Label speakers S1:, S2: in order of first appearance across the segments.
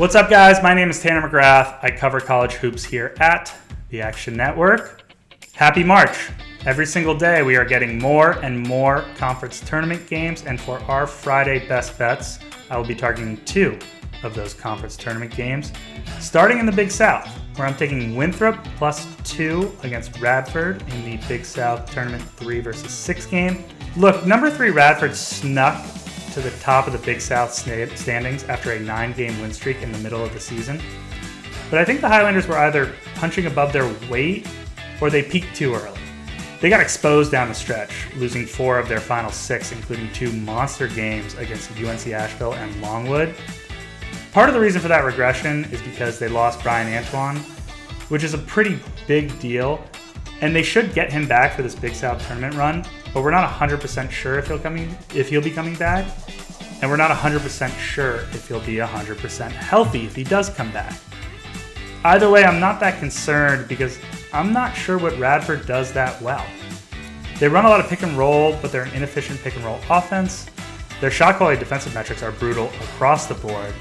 S1: What's up, guys? My name is Tanner McGrath. I cover college hoops here at the Action Network. Happy March. Every single day we are getting more and more conference tournament games, and for our Friday best bets, I will be targeting two of those conference tournament games. Starting in the Big South, where I'm taking Winthrop +2 against Radford in the Big South Tournament 3 versus 6 game. Look, number 3 Radford snuck to the top of the Big South standings after a 9-game win streak in the middle of the season. But I think the Highlanders were either punching above their weight or they peaked too early. They got exposed down the stretch, losing 4 of their final 6, including 2 monster games against UNC Asheville and Longwood. Part of the reason for that regression is because they lost Brian Antoine, which is a pretty big deal, and they should get him back for this Big South tournament run, but we're not 100% sure if he'll be coming back, and we're not 100% sure if he'll be 100% healthy if he does come back. Either way, I'm not that concerned because I'm not sure what Radford does that well. They run a lot of pick and roll, but they're an inefficient pick and roll offense. Their shot quality defensive metrics are brutal across the board,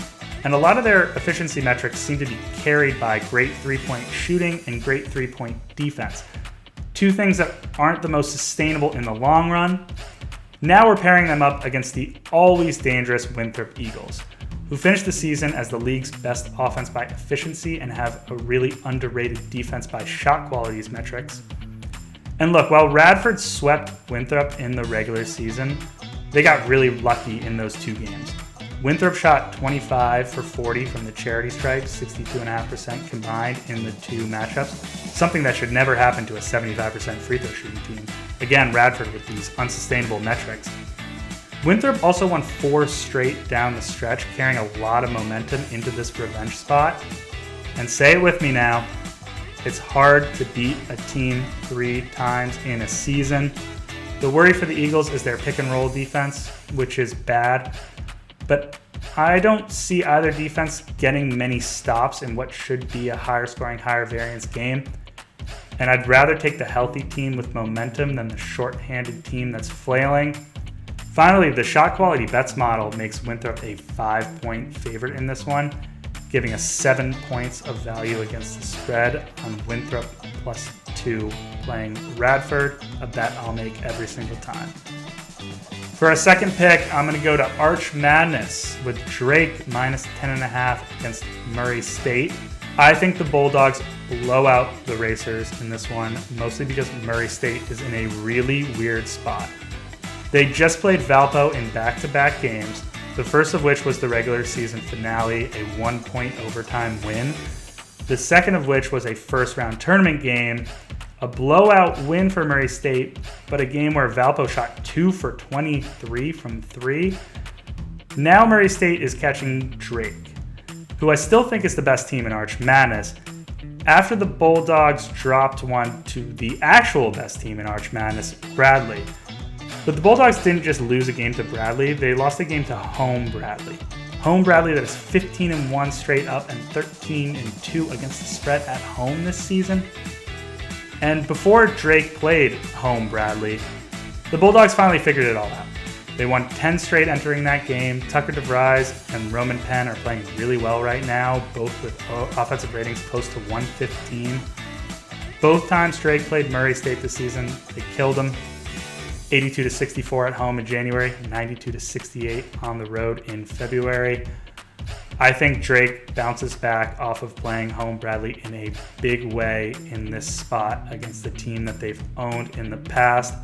S1: and a lot of their efficiency metrics seem to be carried by great three-point shooting and great three-point defense. Two things that aren't the most sustainable in the long run. Now we're pairing them up against the always dangerous Winthrop Eagles, who finished the season as the league's best offense by efficiency and have a really underrated defense by shot qualities metrics. And look, while Radford swept Winthrop in the regular season, they got really lucky in those 2 games. Winthrop shot 25 for 40 from the charity stripe, 62.5% combined in the 2 matchups, something that should never happen to a 75% free throw shooting team. Again, Radford with these unsustainable metrics. Winthrop also won 4 straight down the stretch, carrying a lot of momentum into this revenge spot. And say it with me now, it's hard to beat a team 3 times in a season. The worry for the Eagles is their pick and roll defense, which is bad. But I don't see either defense getting many stops in what should be a higher scoring, higher variance game. And I'd rather take the healthy team with momentum than the short-handed team that's flailing. Finally, the shot quality bets model makes Winthrop a 5-point favorite in this one, giving us 7 points of value against the spread on Winthrop +2 playing Radford, a bet I'll make every single time. For a second pick, I'm going to go to Arch Madness with Drake -10.5 against Murray State. I think the Bulldogs blow out the Racers in this one, mostly because Murray State is in a really weird spot. They just played Valpo in back-to-back games, the first of which was the regular season finale, a 1-point overtime win. The second of which was a first-round tournament game, a blowout win for Murray State, but a game where Valpo shot 2 for 23 from 3. Now Murray State is catching Drake, who I still think is the best team in Arch Madness, after the Bulldogs dropped one to the actual best team in Arch Madness, Bradley. But the Bulldogs didn't just lose a game to Bradley, they lost a game to home Bradley. Home Bradley that is 15-1 straight up and 13-2 against the spread at home this season. And before Drake played home Bradley, the Bulldogs finally figured it all out. They won 10 straight entering that game. Tucker DeVries and Roman Penn are playing really well right now, both with offensive ratings close to 115. Both times Drake played Murray State this season, they killed them. 82-64 at home in January, 92-68 on the road in February. I think Drake bounces back off of playing home Bradley in a big way in this spot against the team that they've owned in the past.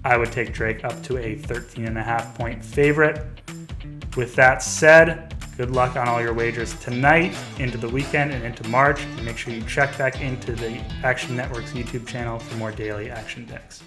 S1: I would take Drake up to a 13.5-point favorite. With that said, good luck on all your wagers tonight, into the weekend, and into March. And make sure you check back into the Action Network's YouTube channel for more daily action picks.